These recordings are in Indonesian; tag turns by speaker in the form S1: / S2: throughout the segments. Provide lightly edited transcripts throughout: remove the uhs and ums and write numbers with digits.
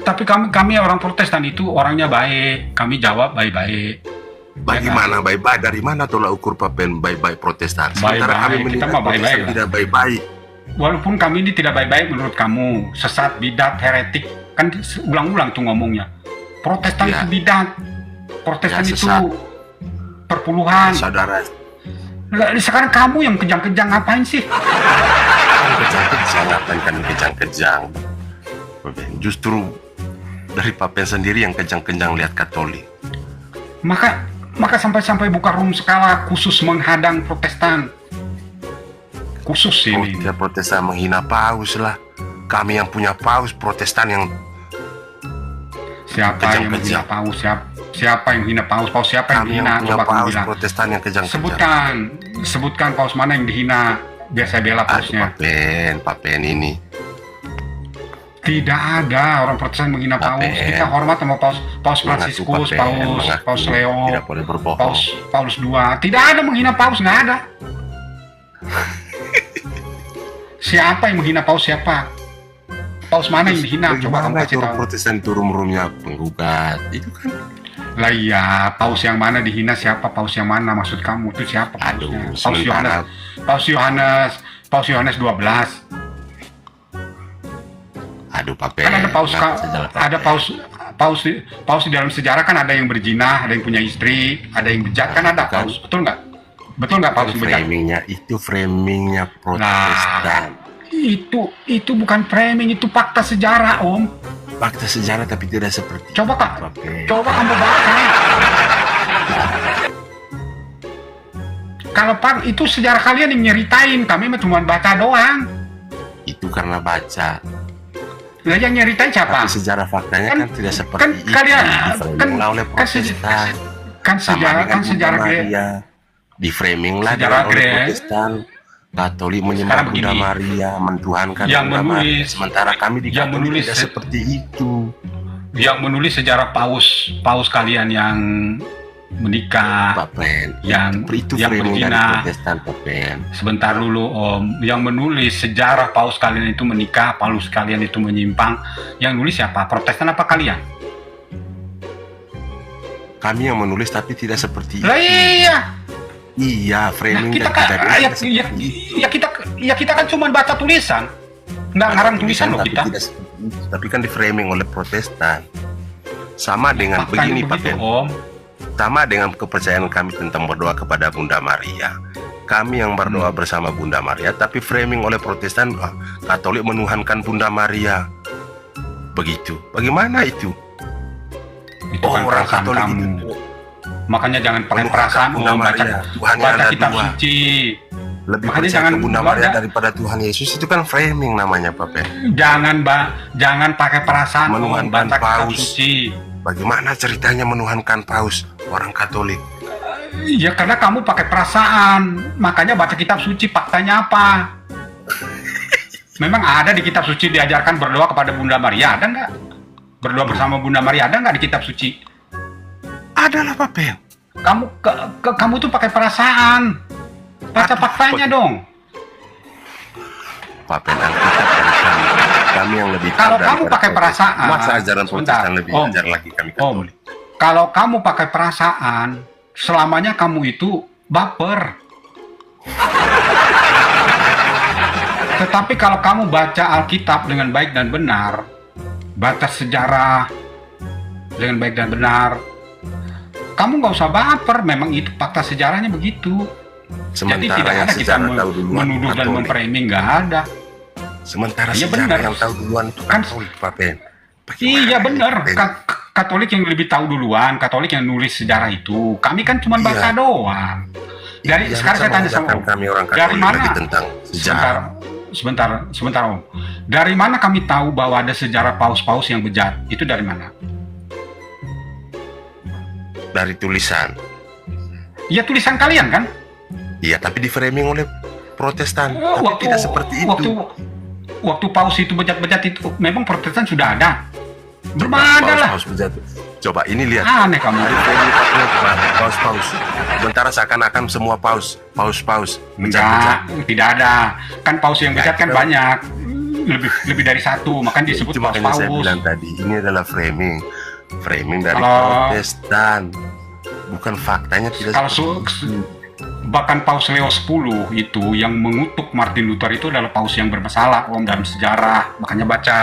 S1: Tapi kami orang Protestan itu orangnya baik. Kami jawab baik-baik.
S2: Bagaimana baik-baik? Dari mana tolak ukur Papen baik-baik Protestan? Sementara kami
S1: Baik-baik, kita
S2: melihat
S1: mah
S2: Protestan
S1: baik-baik lah.
S2: tidak baik-baik.
S1: Walaupun kami ini tidak baik-baik menurut kamu, sesat, bidat, heretik, kan ulang-ulang tuh ngomongnya. Protestan
S2: Ya.
S1: itu bidat, Protestan
S2: Ya,
S1: itu
S2: sesat.
S1: perpuluhan.
S2: Saudara,
S1: Lah, sekarang kamu yang kejang-kejang ngapain sih?
S2: kan kejang-kejang, apa kan kejang-kejang? Papen, justru dari Papen sendiri yang kejang-kejang lihat Katolik.
S1: Maka sampai buka room skala khusus menghadang Protestan. Khusus
S2: Oh,
S1: ini.
S2: tidak Protestan menghina Paus lah. Kami yang punya Paus, Protestan yang
S1: Siapa yang menghina
S2: kejang-kejang.
S1: Paus? Siapa yang menghina Paus? Paus siapa yang
S2: kami yang
S1: dihina?
S2: punya
S1: Coba kamu
S2: Paus,
S1: bilang.
S2: Protestan yang kejang-kejang.
S1: Sebutkan Paus mana yang dihina. Biar saya bela
S2: Aduh,
S1: Pausnya.
S2: Papen ini.
S1: Tidak ada orang Protestan menghina Paus.
S2: Papen.
S1: Kita hormat sama Paus
S2: Mengaku,
S1: Fransiskus,
S2: Papen, mengaku.
S1: Paus Leo,
S2: Tidak boleh berbohong.
S1: Paus II. Tidak ada menghina Paus, nggak ada. Siapa yang menghina Paus siapa? Paus mana yang dihina? Coba kamu
S2: Bagaimana
S1: kasih
S2: itu
S1: tahu.
S2: Protestan itu rum-rumnya penggugat? Itu kan.
S1: Lah iya, Paus yang mana dihina siapa? Paus yang mana maksud kamu? Itu siapa
S2: Aduh,
S1: Pausnya? Paus Yohanes 12.
S2: Aduh, Papen.
S1: Kan ada
S2: Paus.
S1: paus di dalam sejarah kan ada yang berzina, ada yang punya istri, ada yang bejat, kan ada
S2: Kan.
S1: paus. Betul nggak? Betul nggak paus yang bejat?
S2: Framingnya Protestan.
S1: Itu bukan framing, itu fakta sejarah, Om.
S2: Fakta sejarah tapi tidak seperti
S1: Coba Kak,
S2: Papen.
S1: coba kamu baca. Kalau Pak itu sejarah kalian yang nyeritain, kami mah cuma baca doang.
S2: Itu karena baca.
S1: Lah yang nyeritain siapa?
S2: Tapi sejarah faktanya kan, tidak seperti
S1: kan
S2: itu.
S1: kalian
S2: Di-framing lah oleh Protestan.
S1: kan
S2: Sama dengan
S1: sejarah
S2: Bunda
S1: Maria.
S2: Maria. Di framing lah
S1: Sejarah
S2: oleh
S1: Grek.
S2: Protestan. Katolik menyembah
S1: Sekarang
S2: Bunda
S1: begini.
S2: Maria, mentuhankan
S1: Yang
S2: Bunda Maria.
S1: menulis-
S2: Sementara kami di
S1: yang
S2: Katolik
S1: menulis
S2: tidak seperti itu.
S1: Yang menulis sejarah paus kalian yang menikah,
S2: Papen.
S1: yang
S2: Itu framing dari
S1: berzina.
S2: Protestan, Papen.
S1: Sebentar dulu Om, yang menulis sejarah paus kalian itu menikah, paus kalian itu menyimpang, yang nulis siapa? Protestan apa kalian?
S2: Kami yang menulis tapi tidak seperti itu.
S1: Lah iya,
S2: Iya,
S1: nah,
S2: framing
S1: kita
S2: dari
S1: kan,
S2: kejadian tidak seperti itu.
S1: kita kan cuma baca tulisan, nggak ngarang tulisan loh
S2: tapi
S1: kita.
S2: tidak seperti itu. Tapi kan di framing oleh Protestan. Sama dengan
S1: Faktanya
S2: begini,
S1: begitu,
S2: Papen.
S1: Om.
S2: Sama dengan kepercayaan kami tentang berdoa kepada Bunda Maria. Kami yang berdoa bersama Bunda Maria, tapi framing oleh Protestan, Katolik menuhankan Bunda Maria. Begitu. Bagaimana itu?
S1: Itu kan
S2: Orang
S1: perasaan
S2: Katolik
S1: kamu.
S2: itu
S1: Makanya jangan pakai
S2: menuhankan
S1: perasaan
S2: Bunda
S1: Om, baca,
S2: Maria. Tuhannya
S1: baca
S2: ada
S1: kitab
S2: dua.
S1: suci.
S2: Lebih
S1: Makanya
S2: percaya
S1: jangan
S2: ke Bunda
S1: baca.
S2: Maria daripada Tuhan Yesus. Itu kan framing namanya, Papen.
S1: Jangan pakai perasaan Om,
S2: Menuhankan
S1: baca kitab
S2: paus.
S1: suci.
S2: Bagaimana ceritanya menuhankan Paus, orang Katolik?
S1: Ya karena kamu pakai perasaan, makanya baca kitab suci. Faktanya apa? Memang ada di kitab suci diajarkan berdoa kepada Bunda Maria, ada nggak? Berdoa bersama Bunda Maria ada nggak di kitab suci?
S2: Adalah, Papen.
S1: Kamu tuh pakai perasaan. Baca faktanya dong.
S2: Papen Alkitab dari kami. Kami yang lebih
S1: Kalau
S2: tahu
S1: kamu
S2: daripada
S1: pakai
S2: Protestan.
S1: perasaan,
S2: Masa ajaran
S1: sebentar,
S2: Protestan lebih
S1: Om.
S2: ajar lagi kami
S1: Om,
S2: Katolik?
S1: kalau kamu pakai perasaan, selamanya kamu itu baper. Tetapi kalau kamu baca Alkitab dengan baik dan benar, baca sejarah dengan baik dan benar, kamu nggak usah baper. Memang itu fakta sejarahnya begitu. Jadi
S2: Sementara
S1: tidak
S2: yang
S1: ada kita
S2: sejarah tahu duluan
S1: menuduh dan
S2: Katolik.
S1: memframing, nggak ada.
S2: Sementara
S1: Iya,
S2: sejarah
S1: benar.
S2: yang tahu duluan itu
S1: Kan-
S2: Katolik, Papen.
S1: Iya benar,
S2: Papen?
S1: Katolik yang lebih tahu duluan, Katolik yang nulis sejarah itu. Kami kan cuma
S2: Iya.
S1: baca doang. Dari
S2: Iya,
S1: sekarang
S2: masa
S1: saya tanya sama
S2: mengajarkan
S1: Om,
S2: kami orang
S1: dari
S2: Katolik
S1: mana?
S2: lagi tentang sejarah.
S1: Sebentar Om. Dari mana kami tahu bahwa ada sejarah paus-paus yang bejat? Itu dari mana?
S2: Dari tulisan.
S1: Ya tulisan kalian kan?
S2: Iya, tapi di framing oleh Protestan.
S1: Oh,
S2: Tapi tidak seperti itu.
S1: Waktu paus itu bejat-bejat itu, memang Protestan sudah ada. Belum
S2: Coba,
S1: ada lah.
S2: Paus berjatuh. Coba ini lihat.
S1: Aneh kamu.
S2: Dari framing paus-paus. Sementara seakan-akan semua paus.
S1: Enggak, tidak ada. Kan paus yang bejat kan
S2: itu-
S1: banyak. lebih dari satu, makanya disebut
S2: Itu makanya saya
S1: paus.
S2: bilang tadi, ini adalah framing dari
S1: Kalau-
S2: Protestan, bukan faktanya tidak
S1: Kalau
S2: seperti itu.
S1: bahkan Paus Leo X itu yang mengutuk Martin Luther itu adalah paus yang bermasalah Om dalam sejarah, makanya baca.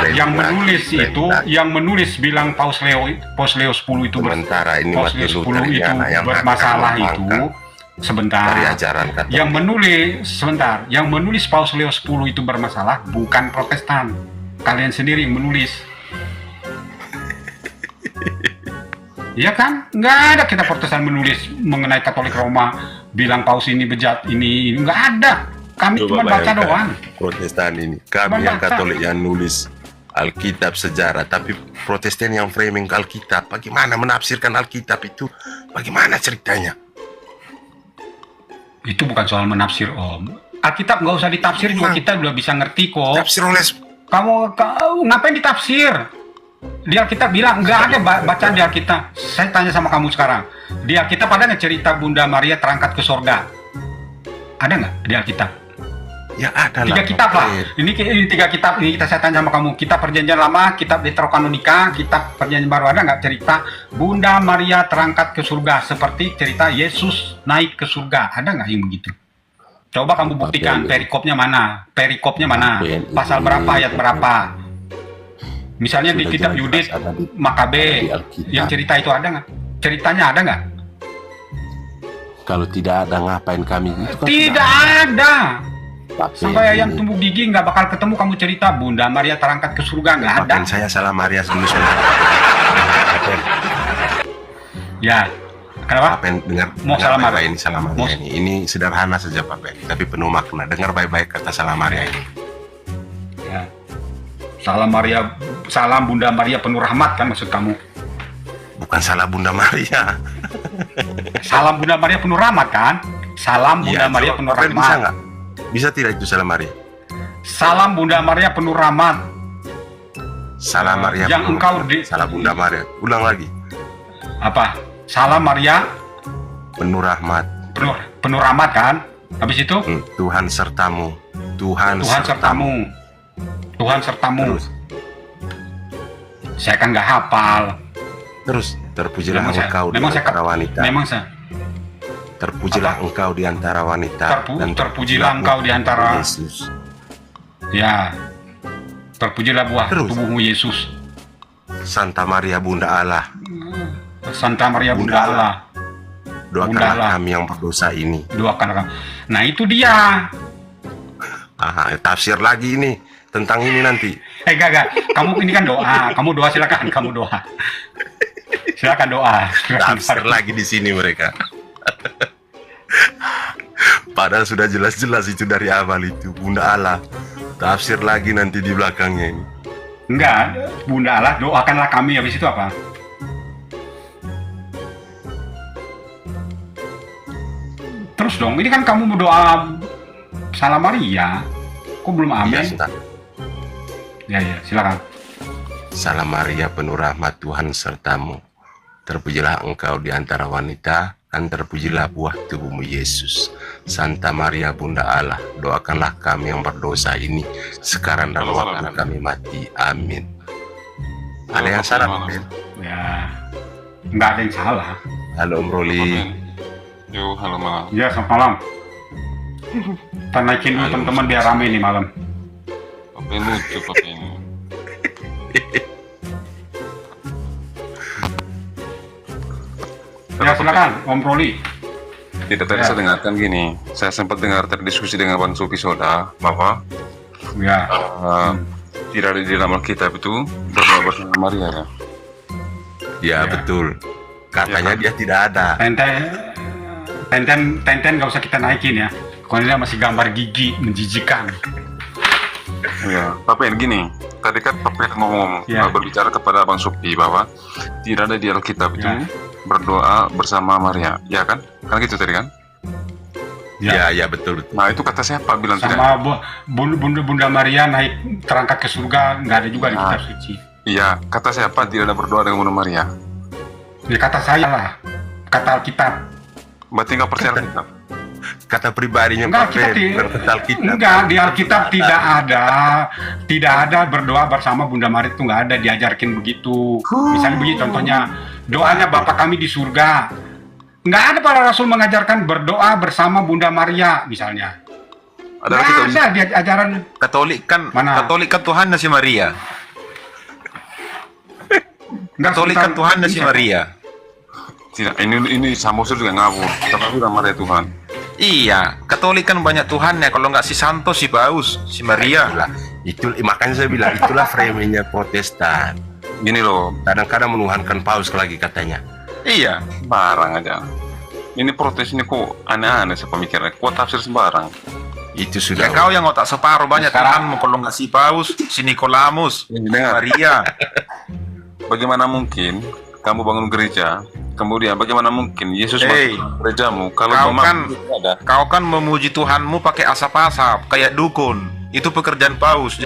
S1: Yang menulis itu, yang menulis bilang Paus Leo X itu
S2: Sementara ini
S1: Paus
S2: Martin
S1: Leo X
S2: Luther
S1: itu
S2: yang
S1: bermasalah
S2: akan
S1: itu
S2: membangkang
S1: sebentar.
S2: dari ajaran Katolik.
S1: Yang menulis Paus Leo X itu bermasalah bukan Protestan. Kalian sendiri yang menulis. Iya kan? Nggak ada kita Protestan menulis mengenai Katolik Roma bilang paus ini bejat, ini nggak ada. Kami cuma baca
S2: bayangkan,
S1: doang.
S2: Protestan ini, kami
S1: Cuma
S2: yang
S1: baca.
S2: Katolik yang nulis Alkitab sejarah, tapi Protestan yang framing Alkitab. Bagaimana menafsirkan Alkitab itu? Bagaimana ceritanya?
S1: Itu bukan soal menafsir Om. Alkitab nggak usah ditafsir juga kita udah bisa ngerti kok.
S2: Tafsir oleh
S1: Kamu ngapain ditafsir? Di Alkitab bilang nggak ada bacaan di Alkitab. Saya tanya sama kamu sekarang. Di Alkitab ada nggak cerita Bunda Maria terangkat ke surga? Ada nggak di Alkitab?
S2: ya ada lah.
S1: 3 kitab lah.
S2: Oke.
S1: Ini 3 kitab. Ini saya tanya sama kamu. Kitab Perjanjian Lama, Kitab Deuterokanonika, Kitab Perjanjian Baru, ada nggak cerita Bunda Maria terangkat ke surga seperti cerita Yesus naik ke surga? Ada nggak yang begitu? Coba kamu buktikan perikopnya mana? Perikopnya mana? Pasal berapa, ayat berapa? Misalnya di
S2: Sudah
S1: kitab
S2: jelas
S1: Yudit,
S2: ada di
S1: Makabe,
S2: Alkitab.
S1: yang cerita itu ada nggak? Ceritanya ada nggak?
S2: Kalau tidak ada, ngapain kami itu kan
S1: Tidak ada.
S2: Tapi
S1: Sampai ayam
S2: ini,
S1: tumbuh gigi nggak bakal ketemu kamu cerita Bunda Maria terangkat ke surga, nggak ada.
S2: bahkan saya salah Maria dulu sebentar.
S1: Ya, kenapa?
S2: Apa yang dengar?
S1: Mau
S2: dengar
S1: salah
S2: baik-baik
S1: Maria.
S2: ini salah Maria
S1: Mau-
S2: ini sederhana saja Pak Ben, tapi penuh makna. Dengar baik-baik kata salah Maria ini.
S1: Ya. Salam Maria, salam Bunda Maria penuh rahmat kan maksud kamu?
S2: Bukan salah Bunda Maria.
S1: Salam Bunda Maria penuh rahmat kan? Salam Bunda
S2: Iya,
S1: Maria
S2: coba,
S1: penuh
S2: Pak Ben, bisa
S1: rahmat.
S2: nggak? Bisa tidak itu salah Maria?
S1: Salam Bunda Maria penuh rahmat.
S2: Salah Maria.
S1: Yang
S2: penuh
S1: engkau
S2: rahmat.
S1: di-
S2: Salah Bunda Maria. Ulang lagi.
S1: Apa? Salam Maria
S2: Penuh rahmat.
S1: penuh rahmat kan? Habis itu
S2: Tuhan sertamu. Tuhan
S1: Tuhan sertamu. Tuhan sertamu.
S2: Terus,
S1: Saya kan nggak hafal.
S2: terus terpujilah
S1: Memang saya-
S2: engkau di
S1: memang saya-
S2: antara wanita.
S1: Memang saya
S2: Terpujilah
S1: Apa?
S2: engkau di antara wanita.
S1: Terpujilah engkau di antara-
S2: Yesus.
S1: ya. Terpujilah buah
S2: Terus.
S1: tubuhmu Yesus.
S2: Santa Maria Bunda Allah,
S1: Santa Maria Bunda
S2: Bunda
S1: Allah. Bunda
S2: doakanlah
S1: Allah.
S2: kami yang berdosa ini.
S1: Doakan kamu. Nah itu dia.
S2: Tafsir lagi ini tentang ini nanti.
S1: Gak. Kamu ini kan doa. Kamu doa silakan. Kamu doa. Silakan doa.
S2: Tafsir lagi di sini mereka. Padahal sudah jelas-jelas itu dari awal itu Bunda Allah. Tafsir lagi nanti di belakangnya ini.
S1: Enggak. Bunda Allah doakanlah kami. Habis itu apa? Terus dong. Ini kan kamu berdoa Salam Maria. Kok belum
S2: Iya,
S1: amin?
S2: Ustaz.
S1: Ya silakan.
S2: Salam Maria penuh rahmat Tuhan sertamu. Terpujilah engkau di antara wanita, dan terpujilah buah tubuhmu Yesus. Santa Maria Bunda Allah, doakanlah kami yang berdosa ini sekarang dan waktu kami mati. Amin. Ada yang salah, Pak Ben?
S1: Ya. Enggak ada yang salah.
S2: Halo Om Roli.
S3: Yo, halo malam.
S1: Ya selamat malam. Kita naikin dulu teman-teman biar rame nih malam.
S3: Apa yang lucu, Pak ini?
S1: Ya silakan Om Roli.
S3: Tidak, tadi
S1: Ya.
S3: saya dengarkan gini. Saya sempat dengar terdiskusi dengan Bang Supi Soda bahwa
S1: Ya.
S3: tidak ada di dalam Alkitab itu berdoa bersama Maria ya.
S2: Ya, betul. Katanya dia tidak ada.
S1: Tenten nggak usah kita naikin ya. Kalau ini masih gambar gigi menjijikan.
S3: Iya, Pak Ben gini. Tadi kan Pak Ben ngomong
S1: Ya.
S3: berbicara kepada Bang Supi bahwa tidak ada di Alkitab itu
S1: Ya.
S3: berdoa bersama Maria, ya kan? Kan gitu tadi kan?
S2: Ya, ya betul.
S3: Nah itu kata siapa bilang tidak?
S1: Sama Bunda Maria naik terangkat ke surga nggak ada juga di kitab suci.
S3: Iya, kata siapa tidak ada berdoa dengan Bunda Maria?
S1: Ya kata saya lah. Kata Alkitab.
S3: Berarti nggak percaya Alkitab?
S2: kata pribadinya
S1: Enggak,
S2: Pak Fen, bukan kata Alkitab.
S1: enggak, di Alkitab tidak ada berdoa bersama Bunda Maria, itu enggak ada diajarkan begitu. Misalnya begini contohnya, doanya Bapa kami di surga. Enggak ada para rasul mengajarkan berdoa bersama Bunda Maria misalnya.
S3: Ada
S1: Enggak
S3: kita
S1: ada di ajaran
S4: Katolik kan,
S1: Mana?
S4: Katolik kan Tuhannya si Maria.
S1: enggak
S4: Katolik kan
S1: sebentar.
S4: Tuhannya si
S1: Bisa.
S4: Maria.
S3: tidak. Ini Samosir juga ngawur. Tapi bilang Maria Tuhan.
S4: Iya, Katolik kan banyak Tuhannya. Kalau nggak si Santos, si Paus, si Maria.
S2: Makanya saya bilang itulah framingnya Protestan.
S3: Gini loh,
S2: Kadang-kadang menuhankan Paus lagi katanya.
S4: Iya.
S3: sembarang aja. Ini protes ini kok aneh-aneh sepemikirannya. Kok tafsir sembarang.
S2: Itu
S4: Ya
S2: sudah.
S4: kau yang otak separuh banyak
S1: Sekarang-
S4: Tuhanmu. Kalau nggak si Paus, si Nikolaus,
S3: Ini dengar.
S4: Maria.
S3: Bagaimana mungkin kamu bangun gereja, kemudian bagaimana mungkin Yesus
S4: Hey,
S3: masuk gerejamu kalau
S4: kau
S3: memang
S4: kan-
S3: tidak ada?
S4: Kau kan memuji Tuhanmu pakai asap-asap, kayak dukun. Itu pekerjaan Paus.